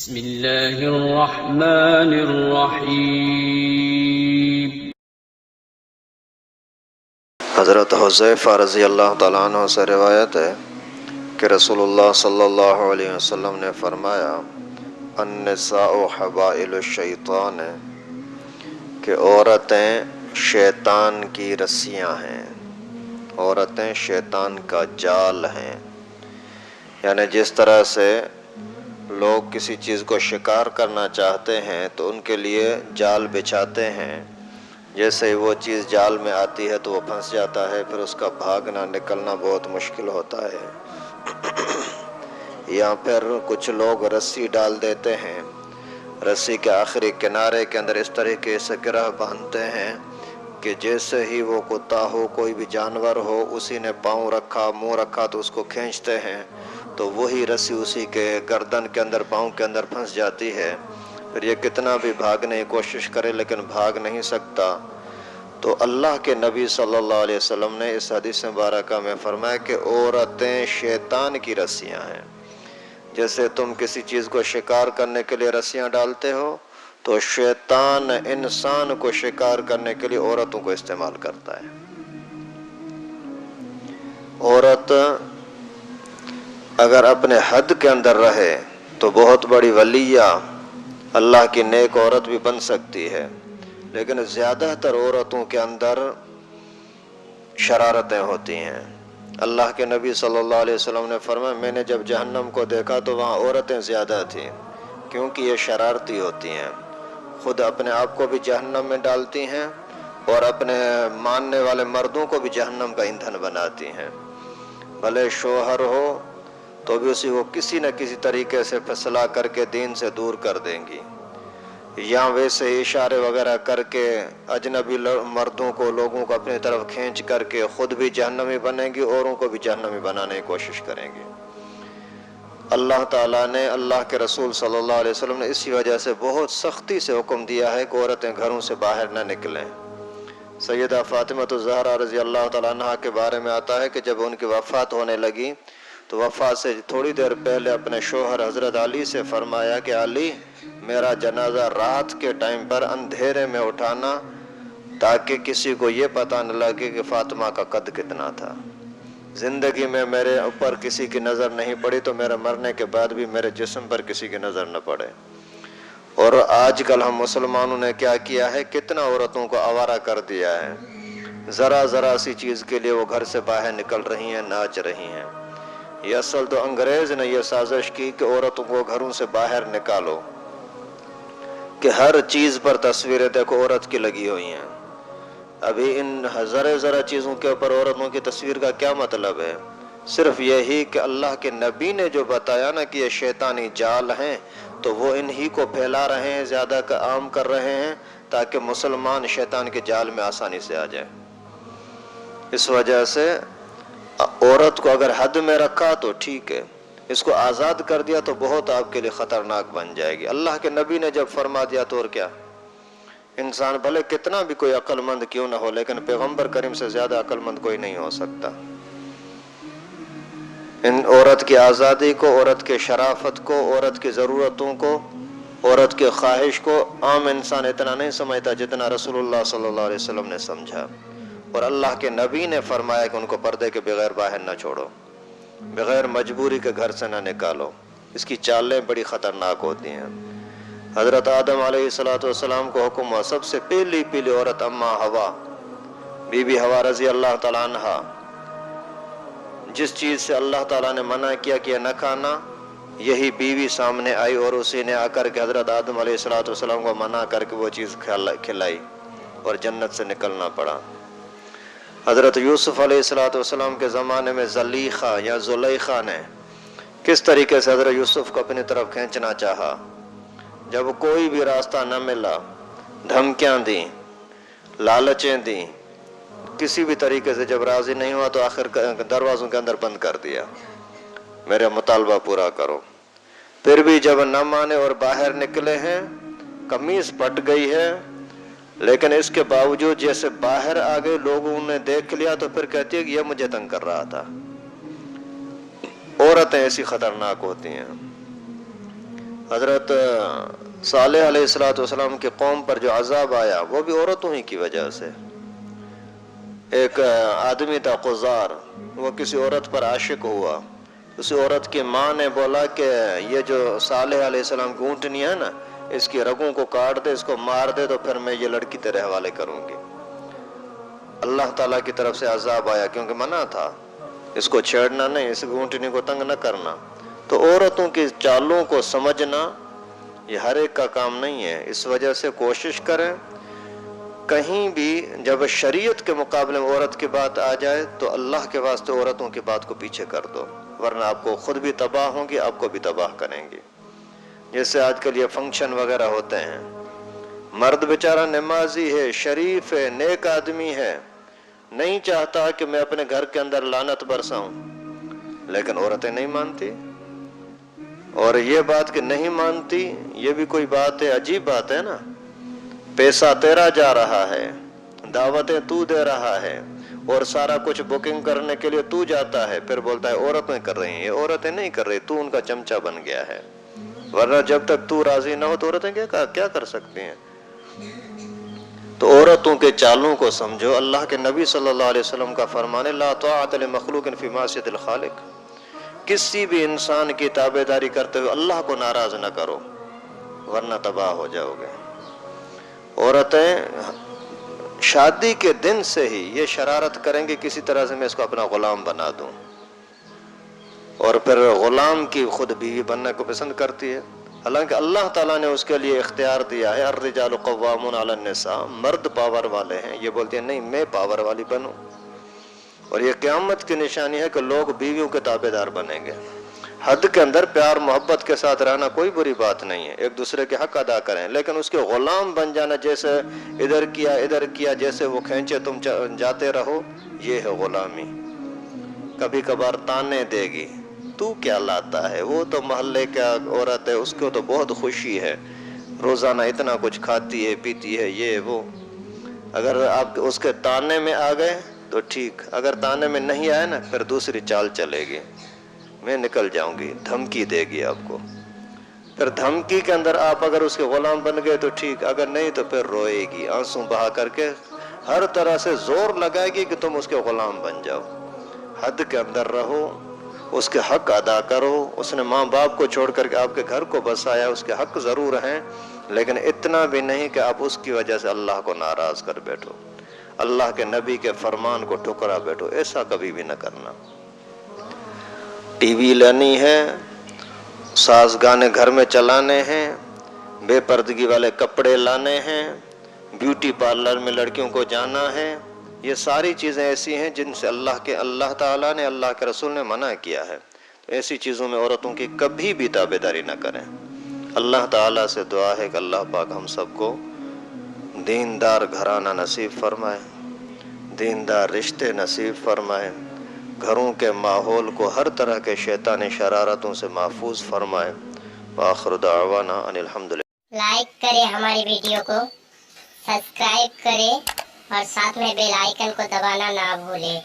بسم اللہ الرحمن الرحیم۔ حضرت حذیفہ رضی اللہ تعالیٰ عنہ سے روایت ہے کہ رسول اللہ صلی اللہ علیہ وسلم نے فرمایا النساء حبائل الشیطان، کہ عورتیں شیطان کی رسیاں ہیں، عورتیں شیطان کا جال ہیں۔ یعنی جس طرح سے لوگ کسی چیز کو شکار کرنا چاہتے ہیں تو ان کے لیے جال بچھاتے ہیں، جیسے ہی وہ چیز جال میں آتی ہے تو وہ پھنس جاتا ہے، پھر اس کا بھاگنا نکلنا بہت مشکل ہوتا ہے۔ یا پھر کچھ لوگ رسی ڈال دیتے ہیں، رسی کے آخری کنارے کے اندر اس طریقے سے گرہ باندھتے ہیں کہ جیسے ہی وہ کتا ہو کوئی بھی جانور ہو اسی نے پاؤں رکھا منہ رکھا تو اس کو کھینچتے ہیں تو وہی رسی اسی کے گردن کے اندر پاؤں کے اندر پھنس جاتی ہے۔ پھر یہ کتنا بھی بھاگنے کی کوشش کرے لیکن بھاگ نہیں سکتا۔ تو اللہ کے نبی صلی اللہ علیہ وسلم نے اس حدیث مبارکہ میں فرمایا کہ عورتیں شیطان کی رسیاں ہیں۔ جیسے تم کسی چیز کو شکار کرنے کے لیے رسیاں ڈالتے ہو تو شیطان انسان کو شکار کرنے کے لیے عورتوں کو استعمال کرتا ہے۔ عورت اگر اپنے حد کے اندر رہے تو بہت بڑی ولیہ اللہ کی نیک عورت بھی بن سکتی ہے، لیکن زیادہ تر عورتوں کے اندر شرارتیں ہوتی ہیں۔ اللہ کے نبی صلی اللہ علیہ وسلم نے فرمایا میں نے جب جہنم کو دیکھا تو وہاں عورتیں زیادہ تھیں، کیونکہ یہ شرارتی ہوتی ہیں، خود اپنے آپ کو بھی جہنم میں ڈالتی ہیں اور اپنے ماننے والے مردوں کو بھی جہنم کا ایندھن بناتی ہیں۔ بھلے شوہر ہو تو بھی اسی کو کسی نہ کسی طریقے سے فیصلہ کر کے دین سے دور کر دیں گی، یا ویسے اشارے وغیرہ کر کے اجنبی مردوں کو لوگوں کو اپنی طرف کھینچ کر کے خود بھی جہنمی بنیں گی، اوروں کو بھی جہنمی بنانے کی کوشش کریں گی۔ اللہ تعالیٰ نے اللہ کے رسول صلی اللہ علیہ وسلم نے اسی وجہ سے بہت سختی سے حکم دیا ہے کہ عورتیں گھروں سے باہر نہ نکلیں۔ سیدہ فاطمہ الزہرا رضی اللہ تعالیٰ عنہ کے بارے میں آتا ہے کہ جب ان کی وفات ہونے لگی تو وفات سے تھوڑی دیر پہلے اپنے شوہر حضرت علی سے فرمایا کہ علی میرا جنازہ رات کے ٹائم پر اندھیرے میں اٹھانا تاکہ کسی کو یہ پتہ نہ لگے کہ فاطمہ کا قد کتنا تھا۔ زندگی میں میرے اوپر کسی کی نظر نہیں پڑی تو میرے مرنے کے بعد بھی میرے جسم پر کسی کی نظر نہ پڑے۔ اور آج کل ہم مسلمانوں نے کیا کیا ہے، کتنا عورتوں کو آوارہ کر دیا ہے، ذرا ذرا سی چیز کے لیے وہ گھر سے باہر نکل رہی ہیں، ناچ رہی ہیں۔ یہ اصل تو انگریز نے یہ سازش کی کہ عورتوں کو گھروں سے باہر نکالو، کہ ہر چیز پر تصویریں دیکھو عورت کی لگی ہوئی ہیں۔ ابھی ان ذرا چیزوں کے اوپر عورتوں کی تصویر کا کیا مطلب ہے؟ صرف یہی کہ اللہ کے نبی نے جو بتایا نا کہ یہ شیطانی جال ہیں تو وہ انہی کو پھیلا رہے ہیں، زیادہ عام کر رہے ہیں تاکہ مسلمان شیطان کے جال میں آسانی سے آ جائے۔ اس وجہ سے عورت کو اگر حد میں رکھا تو ٹھیک ہے، اس کو آزاد کر دیا تو بہت آپ کے لیے خطرناک بن جائے گی۔ اللہ کے نبی نے جب فرما دیا تو اور کیا، انسان بھلے کتنا بھی کوئی عقل مند کیوں نہ ہو لیکن پیغمبر کریم سے زیادہ عقل مند کوئی نہیں ہو سکتا۔ ان عورت کی آزادی کو، عورت کے شرافت کو، عورت کی ضرورتوں کو، عورت کے خواہش کو عام انسان اتنا نہیں سمجھتا جتنا رسول اللہ صلی اللہ علیہ وسلم نے سمجھا۔ اور اللہ کے نبی نے فرمایا کہ ان کو پردے کے بغیر باہر نہ چھوڑو، بغیر مجبوری کے گھر سے نہ نکالو، اس کی چالیں بڑی خطرناک ہوتی ہیں۔ حضرت آدم علیہ السلام کو حکم ہوا سب سے پہلی عورت اماں ہوا، بی بی ہوا رضی اللہ تعالیٰ عنہ، جس چیز سے اللہ تعالیٰ نے منع کیا کہ نہ کھانا، یہی بیوی سامنے آئی اور اسی نے آ کر کے حضرت آدم علیہ السلام کو منع کر کے وہ چیز کھلائی اور جنت سے نکلنا پڑا۔ حضرت یوسف علیہ السلام کے زمانے میں زلیخا یا زلیخا نے کس طریقے سے حضرت یوسف کو اپنی طرف کھینچنا چاہا، جب کوئی بھی راستہ نہ ملا، دھمکیاں دیں، لالچیں دیں، کسی بھی طریقے سے جب راضی نہیں ہوا تو آخر دروازوں کے اندر بند کر دیا، میرا مطالبہ پورا کرو۔ پھر بھی جب نہ مانے اور باہر نکلے ہیں، قمیص پھٹ گئی ہے، لیکن اس کے باوجود جیسے باہر آ گئے لوگوں نے دیکھ لیا تو پھر کہتی ہے کہ یہ مجھے تنگ کر رہا تھا۔ عورتیں ایسی خطرناک ہوتی ہیں۔ حضرت صالح علیہ السلام کی قوم پر جو عذاب آیا وہ بھی عورتوں ہی کی وجہ سے. ایک آدمی تھا قزار، وہ کسی عورت پر عاشق ہوا. اسی عورت کی ماں نے بولا کہ یہ جو صالح علیہ السلام کی اونٹنی ہے نا، اس کی رگوں کو کاٹ دے، اس کو مار دے، تو پھر میں یہ لڑکی تیرے حوالے کروں گی. اللہ تعالیٰ کی طرف سے عذاب آیا کیونکہ منع تھا اس کو چھیڑنا نہیں، اس اونٹنی کو تنگ نہ کرنا. تو عورتوں کی چالوں کو سمجھنا یہ ہر ایک کا کام نہیں ہے. اس وجہ سے کوشش کریں کہیں بھی جب شریعت کے مقابلے میں عورت کی بات آ جائے تو اللہ کے واسطے عورتوں کی بات کو پیچھے کر دو، ورنہ آپ کو خود بھی تباہ ہوں گی، آپ کو بھی تباہ کریں گی. جیسے آج کل یہ فنکشن وغیرہ ہوتے ہیں، مرد بیچارہ نمازی ہے، شریف ہے، نیک آدمی ہے، نہیں چاہتا کہ میں اپنے گھر کے اندر لعنت برساؤں، لیکن عورتیں نہیں مانتی. اور یہ بات کہ نہیں مانتی یہ بھی کوئی بات ہے، عجیب بات ہے نا. پیسہ تیرا جا رہا ہے، دعوتیں تو دے رہا ہے، اور سارا کچھ بکنگ کرنے کے لیے تو جاتا ہے، پھر بولتا ہے عورتیں کر رہی ہیں. یہ عورتیں نہیں کر رہی، تو ان کا چمچہ بن گیا ہے. ورنہ جب تک تو راضی نہ ہو تو عورتیں کیا کر سکتی ہیں. تو عورتوں کے چالوں کو سمجھو. اللہ کے نبی صلی اللہ علیہ وسلم کا فرمان ہے لا طاعت لمخلوق فی معصیۃ الخالق. کسی بھی انسان کی تابعداری کرتے ہوئے اللہ کو ناراض نہ کرو ورنہ تباہ ہو جاؤ گے. عورتیں شادی کے دن سے ہی یہ شرارت کریں گے کسی طرح سے میں اس کو اپنا غلام بنا دوں، اور پھر غلام کی خود بیوی بننے کو پسند کرتی ہے. حالانکہ اللہ تعالیٰ نے اس کے لیے اختیار دیا ہے الرجال قوامون علی النساء، مرد پاور والے ہیں. یہ بولتی ہیں نہیں میں پاور والی بنوں. اور یہ قیامت کی نشانی ہے کہ لوگ بیویوں کے تابع دار بنیں گے. حد کے اندر پیار محبت کے ساتھ رہنا کوئی بری بات نہیں ہے، ایک دوسرے کے حق ادا کریں، لیکن اس کے غلام بن جانا، جیسے ادھر کیا جیسے وہ کھینچے تم جاتے رہو، یہ ہے غلامی. کبھی کبھار تانے دے گی، تو کیا لاتا ہے، وہ تو محلے کا عورت ہے، اس کو تو بہت خوشی ہے، روزانہ اتنا کچھ کھاتی ہے پیتی ہے، یہ وہ. اگر آپ اس کے تانے میں آ گئے تو ٹھیک، اگر تانے میں نہیں آئے نا پھر دوسری چال چلے گی، میں نکل جاؤں گی، دھمکی دے گی آپ کو. پھر دھمکی کے اندر آپ اگر اس کے غلام بن گئے تو ٹھیک، اگر نہیں تو پھر روئے گی آنسو بہا کر کے، ہر طرح سے زور لگائے گی کہ تم اس کے غلام بن جاؤ. حد کے اندر رہو، اس کے حق ادا کرو. اس نے ماں باپ کو چھوڑ کر کے آپ کے گھر کو بسایا، اس کے حق ضرور ہیں، لیکن اتنا بھی نہیں کہ آپ اس کی وجہ سے اللہ کو ناراض کر بیٹھو، اللہ کے نبی کے فرمان کو ٹھکرا بیٹھو. ایسا کبھی بھی نہ کرنا. ٹی وی لینی ہے، ساز گانے گھر میں چلانے ہیں، بے پردگی والے کپڑے لانے ہیں، بیوٹی پارلر میں لڑکیوں کو جانا ہے. یہ ساری چیزیں ایسی ہیں جن سے اللہ تعالیٰ نے، اللہ کے رسول نے منع کیا ہے. ایسی چیزوں میں عورتوں کی کبھی بھی تابعداری نہ کریں. اللہ تعالیٰ سے دعا ہے کہ اللہ پاک ہم سب کو دیندار گھرانہ نصیب فرمائے، دیندار رشتے نصیب فرمائے، گھروں کے ماحول کو ہر طرح کے شیطانی شرارتوں سے محفوظ فرمائے. وآخر دعوانا ان الحمدللہ. لائک کریں ہماری ویڈیو کو، سبسکرائب کریں اور ساتھ میں بیل آئیکن کو دبانا نہ بھولیں.